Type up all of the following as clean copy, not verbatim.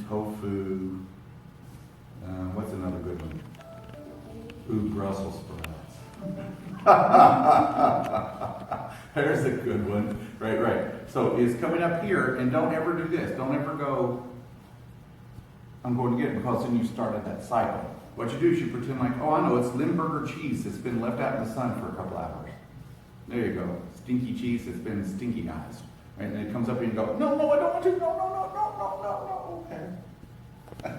Tofu. What's another good one? Ooh, Brussels sprouts. There's a good one. Right. So it's coming up here, and don't ever do this. Don't ever go, I'm going to get it, because then you started that cycle. What you do is you pretend like, oh, I know, it's Limburger cheese that's been left out in the sun for a couple hours. There you go. Stinky cheese that's been stinky eyes. Right? And it comes up and you go, no, I don't want to. No. Okay.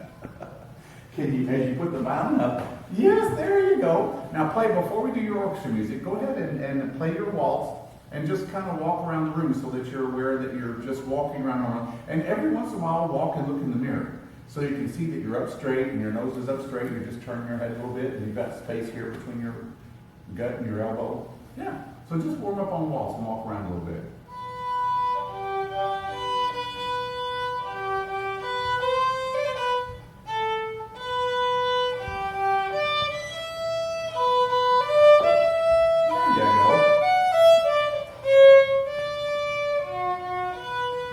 Can you, as you put the violin up, yes, there you go. Now play, before we do your orchestra music, go ahead and play your waltz and just kind of walk around the room so that you're aware that you're just walking around. And every once in a while, walk and look in the mirror. So you can see that you're up straight and your nose is up straight. You're just turning your head a little bit and you've got space here between your gut and your elbow. Yeah. So just warm up on waltz and walk around a little bit.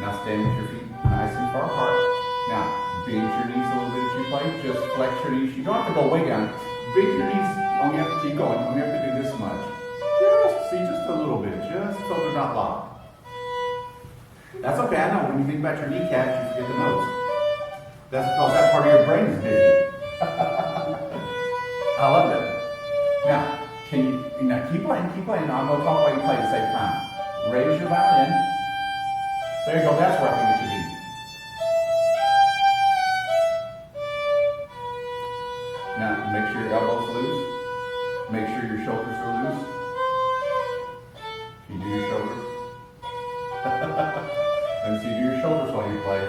Now stand with your feet nice and far apart. Now bend your knees a little bit as you play. Just flex your knees. You don't have to go way down. Bend your knees. You only have to keep going. You only have to do this much. Just a little bit. Just so they're not locked. That's okay. I know. When you think about your kneecaps, you forget the notes. That's because that part of your brain is busy. I love that. Now, keep playing. Now, I'm going to talk while you play at the same time. Raise your violin. There you go, that's where I think it should be. Now, make sure your elbows loose. Make sure your shoulders are loose. Can you do your shoulders? Let me see you do your shoulders while you play.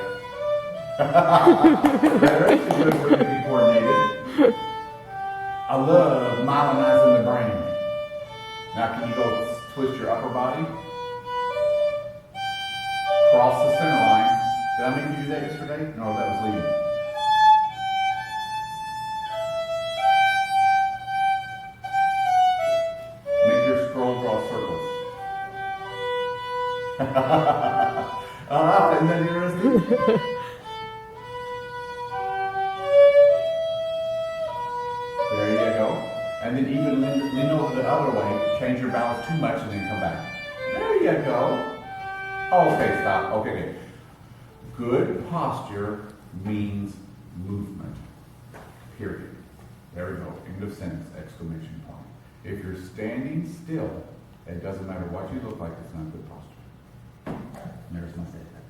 That's a good way to be coordinated. I love myelinizing the brain. Now, can you go twist your upper body? Cross the center line. Did I make you do that yesterday? No, that was leading. Make your scroll draw circles. Isn't that interesting? There you go. And then even lean over the other way. Change your balance too much and then come back. There you go. Okay, stop. Okay. Good posture means movement. Period. There we go. End of sentence. Exclamation point. If you're standing still, it doesn't matter what you look like, it's not good posture. There's my statement.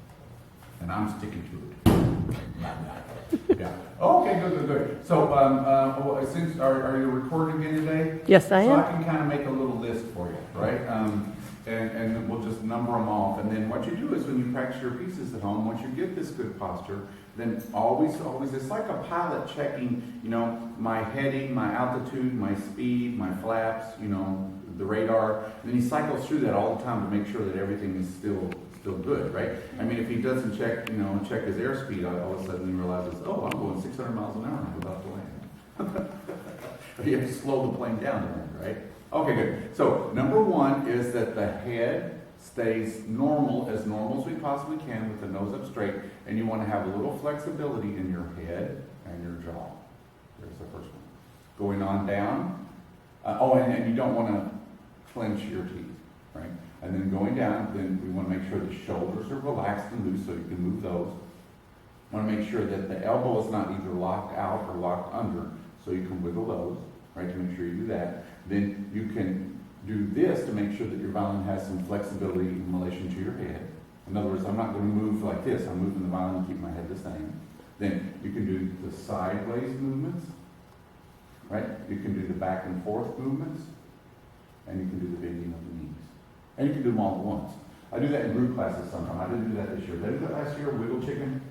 And I'm sticking to it. Yeah. Okay, good. So, since are you recording again today? Yes, I am. So I can kind of make a little list for you, right? And we'll just number them off. And then what you do is when you practice your pieces at home, once you get this good posture, then always, it's like a pilot checking, my heading, my altitude, my speed, my flaps, the radar. And then he cycles through that all the time to make sure that everything is still good, right? I mean, if he doesn't check his airspeed, all of a sudden he realizes, oh, I'm going 600 miles an hour and I'm about to land. You have to slow the plane down to land, right? Okay, good. So number one is that the head stays normal as we possibly can with the nose up straight, and you want to have a little flexibility in your head and your jaw. There's the first one. Going on down. And you don't want to clench your teeth, right? And then going down, then we want to make sure the shoulders are relaxed and loose so you can move those. We want to make sure that the elbow is not either locked out or locked under, so you can wiggle those, right, to make sure you do that. Then you can do this to make sure that your violin has some flexibility in relation to your head. In other words, I'm not going to move like this. I'm moving the violin to keep my head the same. Then you can do the sideways movements, right? You can do the back and forth movements, and you can do the bending of the knees. And you can do them all at once. I do that in group classes sometimes. I didn't do that this year. Did I do that last year? Wiggle chicken?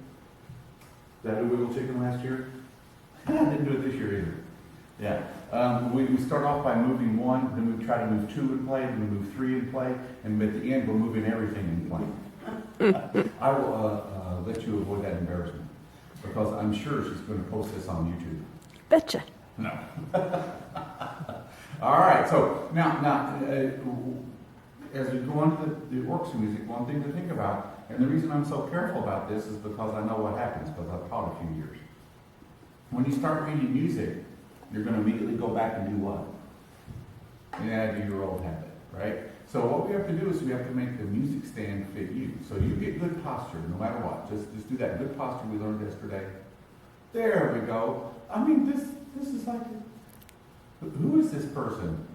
Did I do wiggle chicken last year? I didn't do it this year either. Yeah. We start off by moving one, then we try to move two in play, then we move three in play, and at the end we're moving everything in play. I will let you avoid that embarrassment, because I'm sure she's going to post this on YouTube. Betcha. No. All right, so now as we go on to the orchestra music, one thing to think about And the reason I'm so careful about this is because I know what happens, because I've taught a few years. When you start reading music, you're going to immediately go back and do what? Yeah, do your old habit, right? So what we have to do is we have to make the music stand fit you. So you get good posture no matter what. Just do that good posture we learned yesterday. There we go. I mean, this is like, who is this person?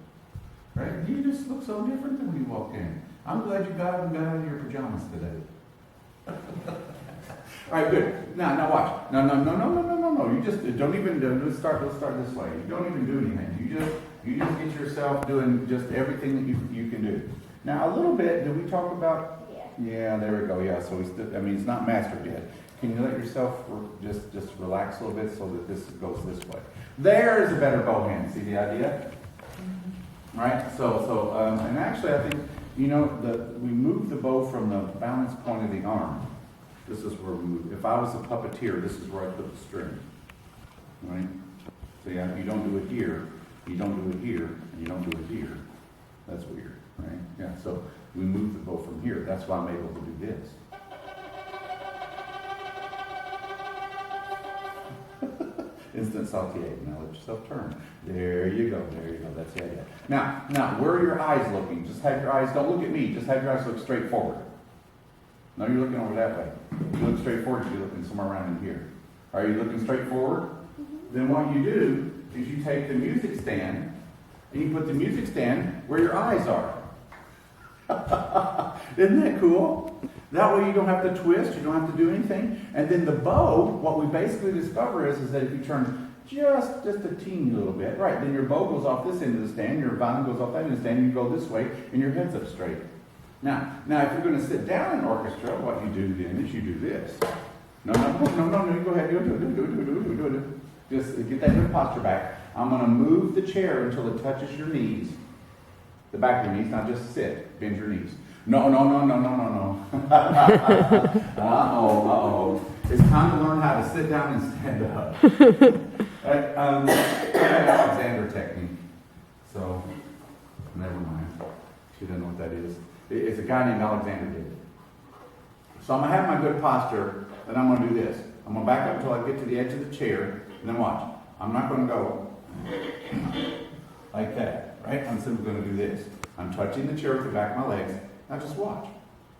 Right? You just look so different than when you walk in. I'm glad you got up and got out of your pajamas today. All right, good. Now watch. No. You just don't even let's start this way. You don't even do anything. You just get yourself doing just everything that you can do. Now a little bit. Did we talk about? Yeah. There we go. Yeah. So it's not mastered yet. Can you let yourself just relax a little bit so that this goes this way? There is a better bow hand. See the idea? Right. So and actually I think we move the bow from the balance point of the arm. This is where we move. If I was a puppeteer, this is where I put the string. Right? So yeah, you don't do it here, you don't do it here, and you don't do it here. That's weird, right? Yeah, so we move the bow from here. That's why I'm able to do this. Instant saute. Now let yourself turn. There you go. That's the idea. Now, where are your eyes looking? Just have your eyes, don't look at me, just have your eyes look straight forward. No, you're looking over that way. You look straight forward, you're looking somewhere around in here. Are you looking straight forward? Mm-hmm. Then what you do is you take the music stand and you put the music stand where your eyes are. Isn't that cool? That way you don't have to twist, you don't have to do anything. And then the bow, what we basically discover is that if you turn just a teeny little bit, right, then your bow goes off this end of the stand, your violin goes off that end of the stand, and you go this way, and your head's up straight. Now, if you're going to sit down in orchestra, what you do then is you do this. No, you go ahead, do it. Just get that good posture back. I'm going to move the chair until it touches your knees, the back of your knees, not just sit, bend your knees. No. Uh-oh. It's time to learn how to sit down and stand up. Alexander technique. So, never mind. She doesn't know what that is. It's a guy named Alexander did it. So I'm going to have my good posture, and I'm going to do this. I'm going to back up until I get to the edge of the chair, and then watch. I'm not going to go like that, right? I'm simply going to do this. I'm touching the chair with the back of my legs. Now just watch.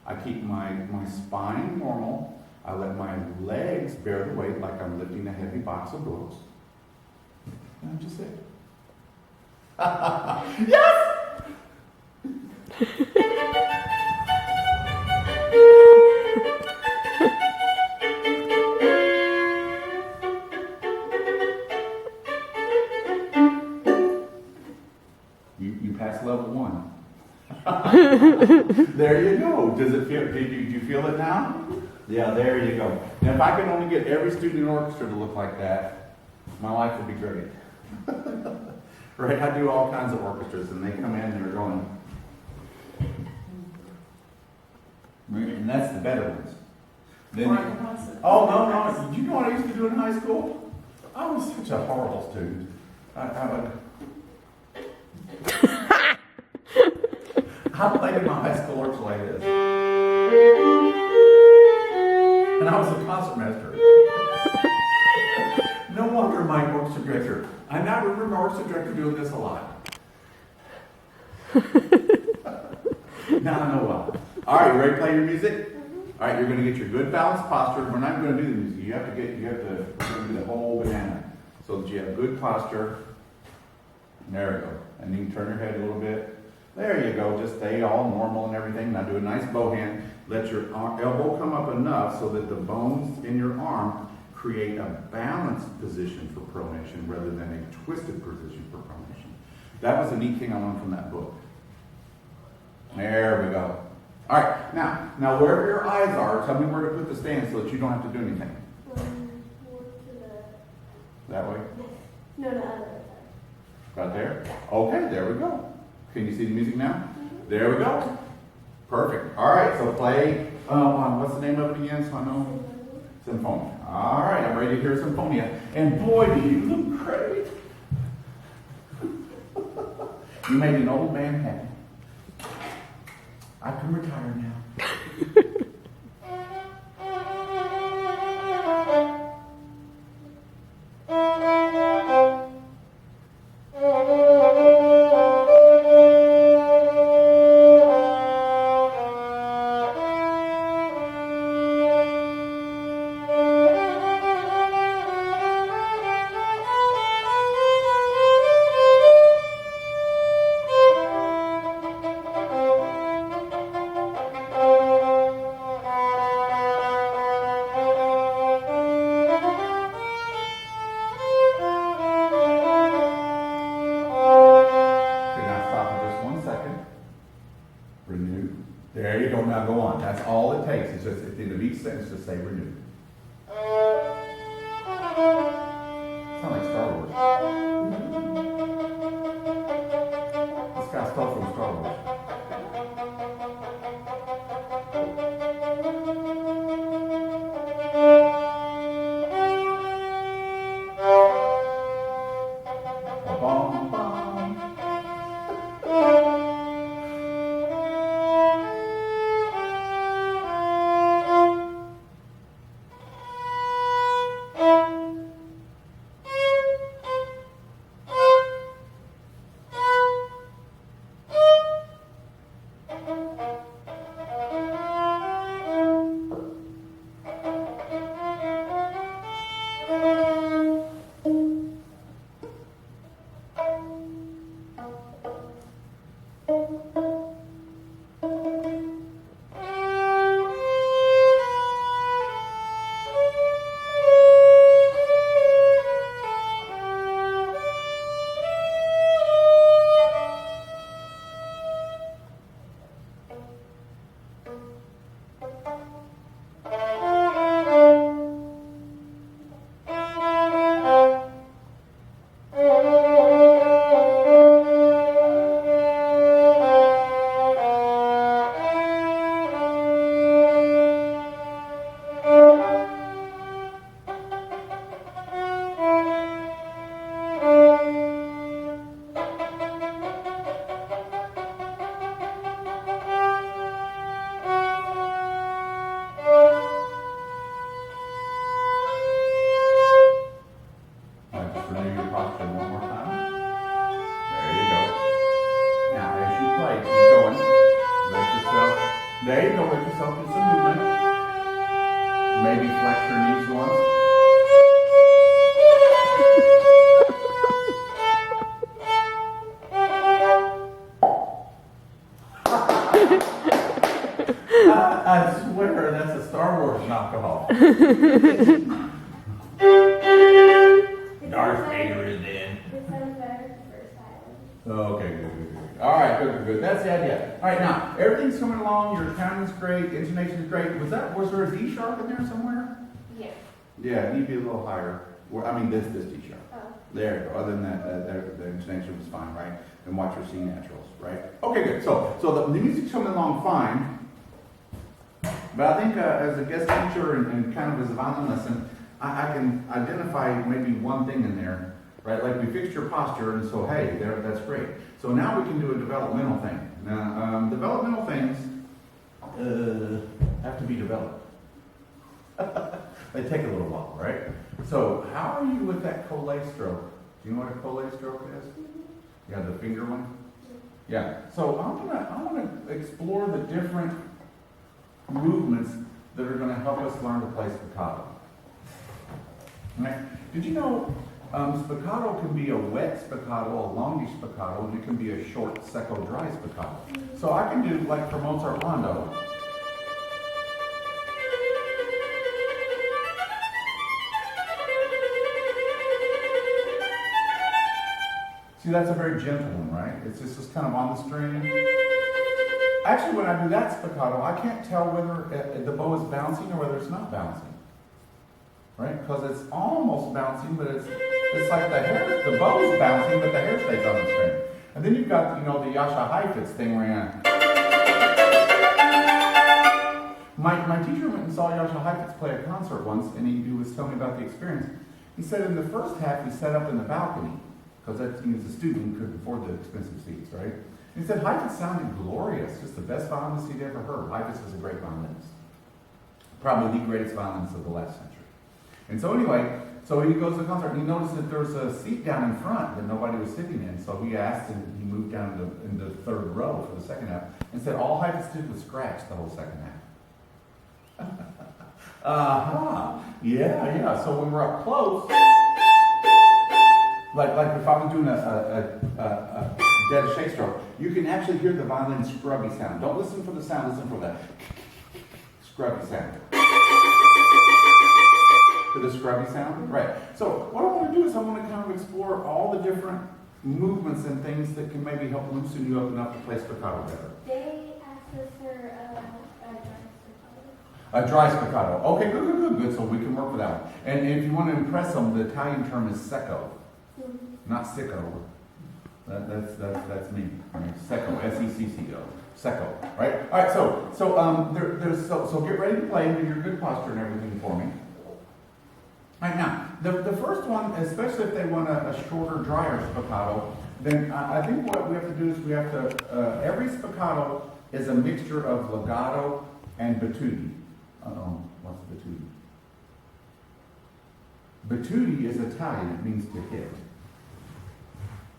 I keep my spine normal. I let my legs bear the weight like I'm lifting a heavy box of books. And I'm just it. Yes! You pass level 1. There you go. Does it feel? Do you feel it now? Yeah, there you go. Now, if I can only get every student in orchestra to look like that, my life would be great. Right? I do all kinds of orchestras, and they come in and they're going. And that's the better ones. Then no. Did you know what I used to do in high school? I was such a horrible student. I played in my high school orchestra like this. And I was a concertmaster. No wonder my orchestra director. I now remember my orchestra director doing this a lot. Now I know why. All right, you ready to play your music? All right, you're going to get your good balanced posture. We're not going to do the music. We're going to do the whole banana so that you have good posture. There we go. And you can turn your head a little bit. There you go. Just stay all normal and everything. Now do a nice bow hand. Let your elbow come up enough so that the bones in your arm create a balanced position for pronation rather than a twisted position for pronation. That was a neat thing I learned from that book. There we go. All right. Now wherever your eyes are, tell me where to put the stand so that you don't have to do anything. More to that way? No, the other. Right there? Okay, there we go. Can you see the music now? Mm-hmm. There we go. Perfect. All right, so play, what's the name of it again so I know? Symphonia. All right, I'm ready to hear Symphonia. And boy, do you look great. You made an old man happy. I can retire now. each sentence to say renew. Sound like Star Wars. This guy stole from Star Wars. There you go, let yourself do some movement. Maybe flex your knees once. I swear that's a Star Wars knockoff. Darth Vader is dead. Okay, good. All right, good. That's the idea. All right, now everything's coming along. Your timing's great. Intonation is great. Was there a D sharp in there somewhere? Yeah. Yeah, it need to be a little higher. I mean, this D sharp. Oh. There you go. Other than that, the intonation was fine, right? And watch your C naturals, right? Okay, good. So the music's coming along fine. But I think as a guest teacher and kind of as a violin lesson, I can identify maybe one thing in there, right? Like we fixed your posture, and so hey, that's great. So now we can do a developmental thing. Now, developmental things have to be developed. They take a little while, right? So how are you with that collé stroke? Do you know what a collé stroke is? Yeah, the finger one? Yeah. So I want to explore the different movements that are going to help us learn to play spiccato. Right? Did you know spiccato can be a wet spiccato, a longish spiccato, and it can be a short, secco, dry spiccato. So I can do, like for Mozart Rondo, see, that's a very gentle one, right? It's just kind of on the string. Actually, when I do that spiccato, I can't tell whether the bow is bouncing or whether it's not bouncing, right? Because it's almost bouncing, but it's like the bow is bouncing, but the hair stays on the string. And then you've got, the Yasha Heifetz thing where my teacher went and saw Yasha Heifetz play a concert once, and he was telling me about the experience. He said in the first half, he set up in the balcony, because he was a student, he couldn't afford the expensive seats, right? He said Heifetz sounded glorious, just the best violinist he'd ever heard. Heifetz was a great violinist. Probably the greatest violinist of the last century. And so anyway, so he goes to the concert and he noticed that there was a seat down in front that nobody was sitting in. So he asked and he moved down in the third row for the second half and said all Heifetz did was scratch the whole second half. Yeah. So when we're up close, like if I was doing a dead shake stroke, you can actually hear the violin scrubby sound. Don't listen for the sound, listen for the scrubby sound. For the scrubby sound? Right. So what I want to do is I want to kind of explore all the different movements and things that can maybe help loosen you up enough to play spiccato better. They asked us for A dry spiccato. Okay, good. So we can work with that one. And if you want to impress them, the Italian term is secco, not sicko. That's me. Right? Secco, S-E-C-C-O. Secco, right? All right. So get ready to play and do your good posture and everything for me. All right, now the first one, especially if they want a shorter, drier spiccato, then I think what we have to do is we have to every spiccato is a mixture of legato and battute. What's battute? Battute is Italian. It means to hit.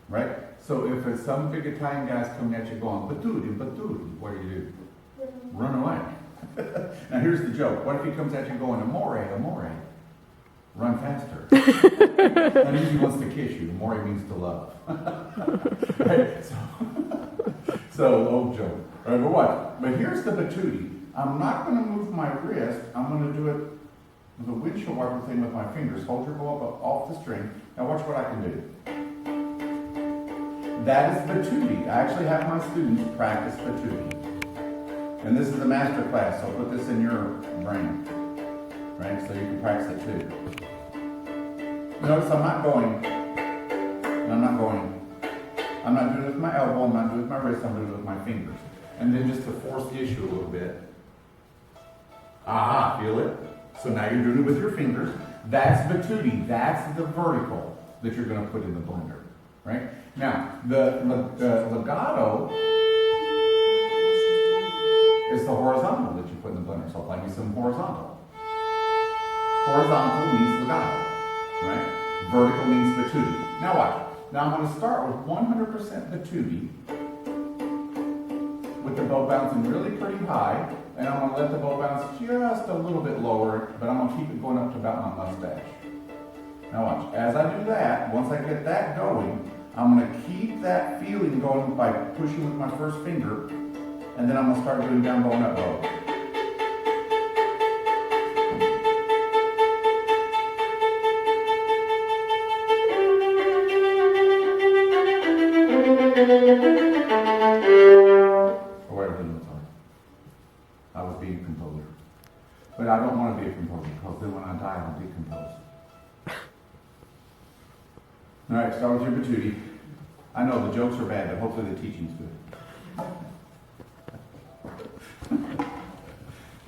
Right? So if it's some big Italian guys coming at you going, battute, what do? Run away. Now here's the joke. What if he comes at you going, amore? Run faster. That means he wants to kiss you. Amore means to love. Right? So old joke. All right, but what? But here's the battute. I'm not going to move my wrist. I'm going to do it with a windshield wiper thing with my fingers. Hold your bow up off the string. Now watch what I can do. That is battute. I actually have my students practice battute. And this is a master class, so put this in your brain. Right? So you can practice it too. Notice I'm not going. I'm not doing it with my elbow, I'm not doing it with my wrist, I'm doing it with my fingers. And then just to force the issue a little bit. Aha, feel it? So now you're doing it with your fingers. That's battute. That's the vertical that you're going to put in the blender. Right? Now, the legato is the horizontal that you put in the blender. So I'll play me some horizontal. Horizontal means legato. Right? Vertical means battute. Now watch. Now I'm going to start with 100% battute, with the bow bouncing really pretty high, and I'm going to let the bow bounce just a little bit lower, but I'm going to keep it going up to about my mustache. Now watch. As I do that, once I get that going, I'm going to keep that feeling going by pushing with my first finger, and then I'm going to start doing down bow and up bow. I was being a composer. But I don't want to be a composer, because then when I die, I'll decompose. All right, start with your battute. I know the jokes are bad, but hopefully the teaching's good.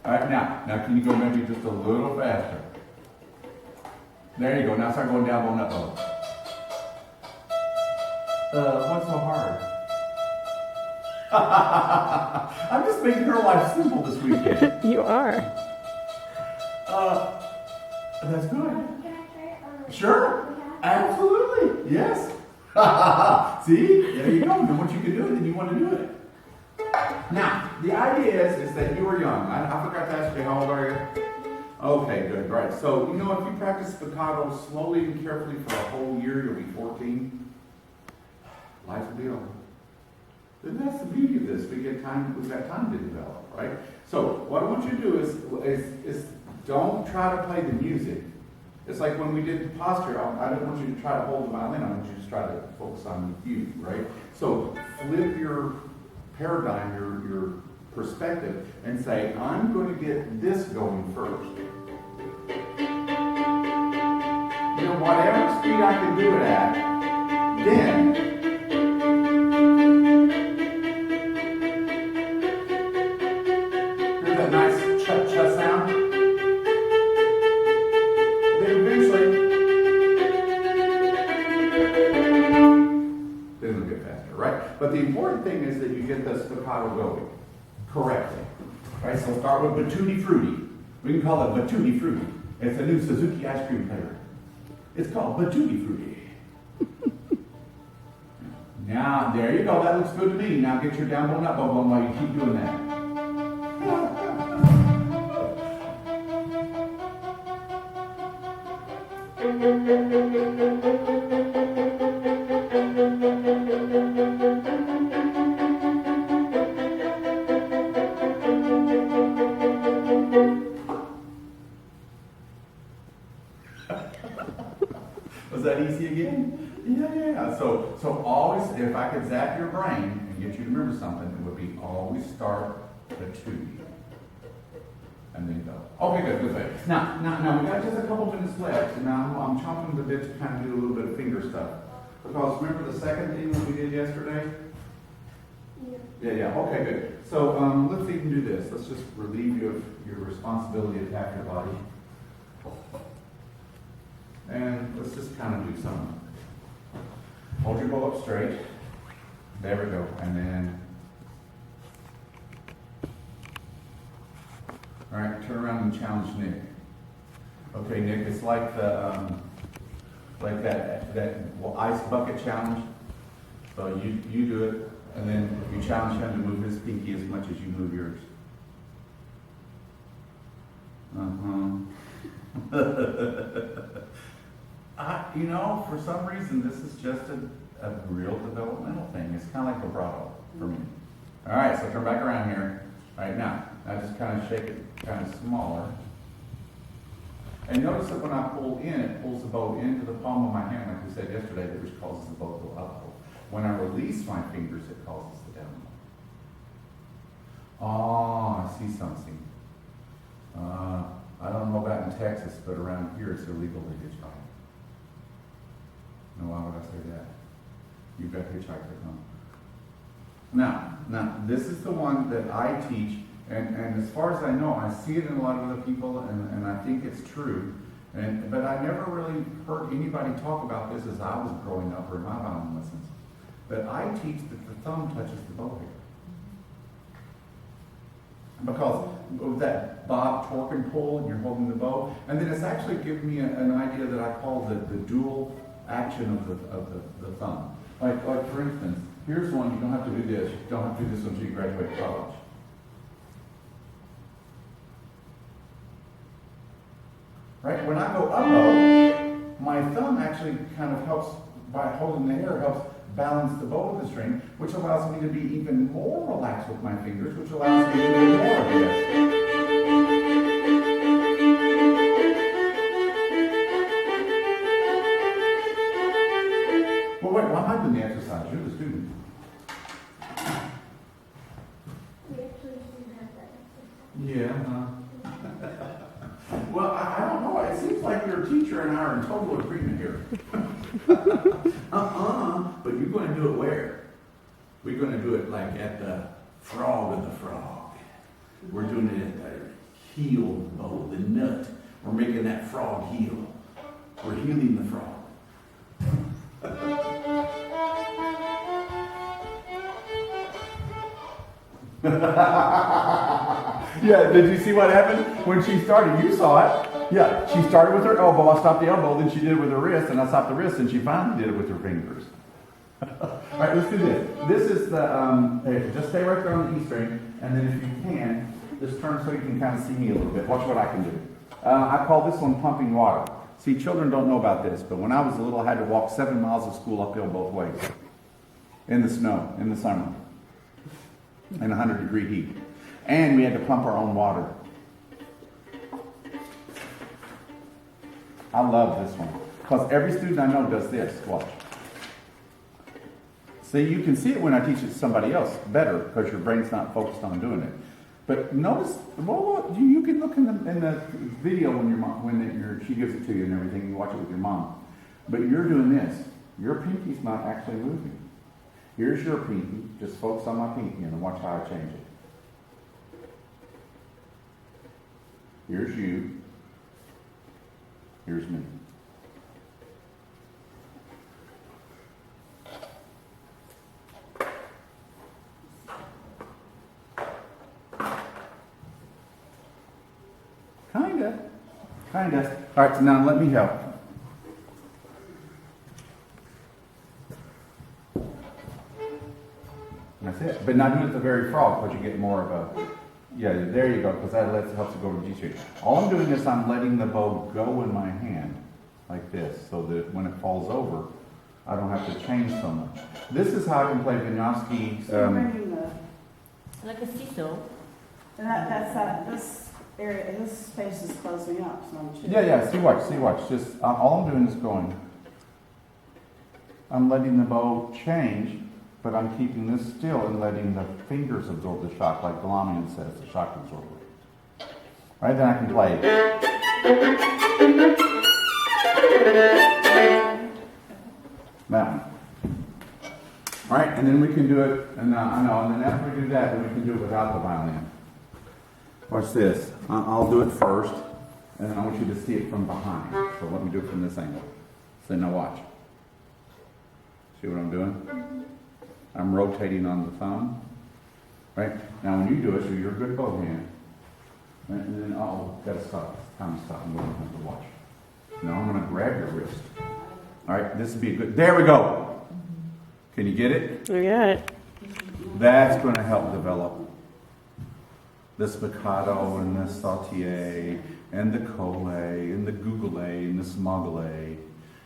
All right, now can you go maybe just a little faster? There you go. Now start going down, up, bow. What's so hard? I'm just making her life simple this weekend. You are. That's good. Can I try it on Sure. Absolutely. Yes. See? There you go. Then once you can do it, then you want to do it. Now, the idea is that you are young. I forgot to ask you, how old are you? Okay, good. Right. So, if you practice spiccato slowly and carefully for a whole year, you'll be 14. Life will be over. Then that's the beauty of this. We've got time to develop, right? So what I want you to do is don't try to play the music. It's like when we did the posture, I didn't want you to try to hold the violin, I want you to just try to focus on you, right? So flip your paradigm, your perspective, and say, I'm going to get this going first. Whatever speed I can do it at, then that nice cha-cha sound. Then eventually, then it'll get faster, right? But the important thing is that you get the spiccato going correctly, right? So start with battute frutti. We can call it battute frutti. It's a new Suzuki ice cream flavor. It's called battute frutti. Now, there you go. That looks good to me. Now get your down bow and up bow going while you keep doing that. Was that easy again? Yeah. So always, if I could zap your brain and get you to remember something, it would be always start battute. and then go. Okay, good. Now, we got just a couple minutes left, and now I'm chomping the bit to kind of do a little bit of finger stuff. Because remember the second thing that we did yesterday? Yeah, okay, good. So let's even do this. Let's just relieve you of your responsibility of tapping your body. And let's just kind of do something. Hold your bow up straight. There we go. And then, all right, turn around and challenge Nick. Okay, Nick, it's like the, that ice bucket challenge. So you do it, and then you challenge him to move his pinky as much as you move yours. For some reason, this is just a real developmental thing. It's kind of like vibrato for me. All right, so turn back around here. All right, now just kind of shake it kind of smaller. And notice that when I pull in, it pulls the bow into the palm of my hand, like we said yesterday, which causes the bow to go up. When I release my fingers, it causes the down bow. Oh, I see something. I don't know about in Texas, but around here it's illegal to hitchhike. Now, why would I say that? You've got hitchhikers at home. Now, this is the one that I teach, and as far as I know, I see it in a lot of other people, and I think it's true. But I never really heard anybody talk about this as I was growing up or in my violin lessons. But I teach that the thumb touches the bow hair. Because of that bob, torque, and pull, and you're holding the bow. And then it's actually given me an idea that I call the dual action of the thumb. Like for instance, here's one, you don't have to do this. You don't have to do this until you graduate college. Right? When I go up bow, my thumb actually kind of helps, by holding the hair, helps balance the bow of the string, which allows me to be even more relaxed with my fingers, which allows me to do more of this. Well, wait, why am I doing the exercise? You're the student. We actually didn't have that. Yeah. Well, I don't know. It seems like your teacher and I are in total agreement here. But you're going to do it where? We're going to do it like at the frog of the frog. We're doing it at the heel of the bow, the nut. We're making that frog heel. We're healing the frog. Yeah, did you see what happened when she started? You saw it. Yeah, she started with her elbow. I stopped the elbow. Then she did it with her wrist, and I stopped the wrist, and she finally did it with her fingers. All right, let's do this. This is the, just stay right there on the E string, and then if you can, just turn so you can kind of see me a little bit. Watch what I can do. I call this one pumping water. See, children don't know about this, but when I was little, I had to walk 7 miles of school uphill both ways. In the snow, in the summer. In 100-degree heat. And we had to pump our own water. I love this one. Because every student I know does this. Watch. See, you can see it when I teach it to somebody else better because your brain's not focused on doing it. But notice, well, you can look in the video when your mom, she gives it to you and everything. You watch it with your mom. But you're doing this. Your pinky's not actually moving. Here's your pinky. Just focus on my pinky and watch how I change it. Here's you. Here's me. Kinda. All right, so now let me help. That's it. But not do it the very frog, because you get more of a, yeah, there you go, because that helps it go to G string. All I'm doing is I'm letting the bow go in my hand, like this, so that when it falls over, I don't have to change so much. This is how I can play Vinyavsky. Like a seesaw. And this area, this space is closing up, so I'm sure. Yeah, see watch. Just, all I'm doing is going. I'm letting the bow change, but I'm keeping this still and letting the fingers absorb the shock, like Galamian says, the shock absorber. Right, then I can play. That one. All right, and then we can do it, and and then after we do that, then we can do it without the violin. Watch this. I'll do it first, and then I want you to see it from behind. So let me do it from this angle. So now watch. See what I'm doing? I'm rotating on the thumb. Right? Now when you do it, so you're a good bow hand. Right? And then, gotta stop. Time to stop. I'm going to have to watch. Now I'm going to grab your wrist. All right, this would be a good, there we go. Can you get it? We got it. That's going to help develop the spiccato and the sautier and the cole and the google and the smoggle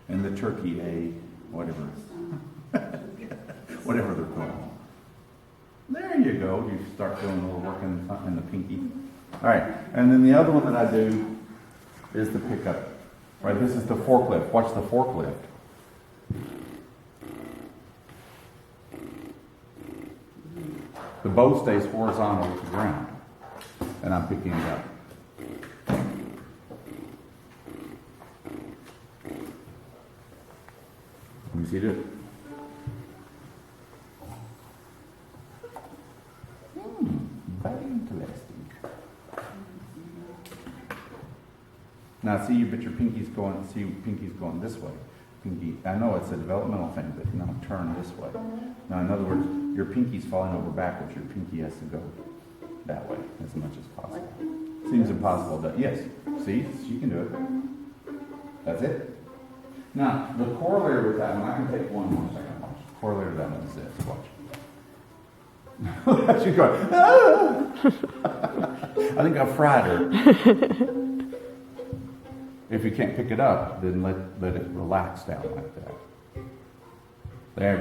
and the turkey whatever. Whatever they're called. There you go. You start doing a little work in the pinky. All right, and then the other one that I do is the pickup. Right, this is the forklift. Watch the forklift. The bow stays horizontal to the ground, and I'm picking it up. Let me see it. Very interesting. Now see, but your pinky's going. See, pinky's going this way. Pinky. I know it's a developmental thing, but now turn this way. Now, in other words, your pinky's falling over backwards. Your pinky has to go that way as much as possible. Seems impossible, but yes. See, you can do it. That's it. Now, the corollary with that one, I can take one more second. Watch. Corollary to that one is this. Watch. She's going, ah! I think I fried her. If you can't pick it up, then let it relax down like that. There.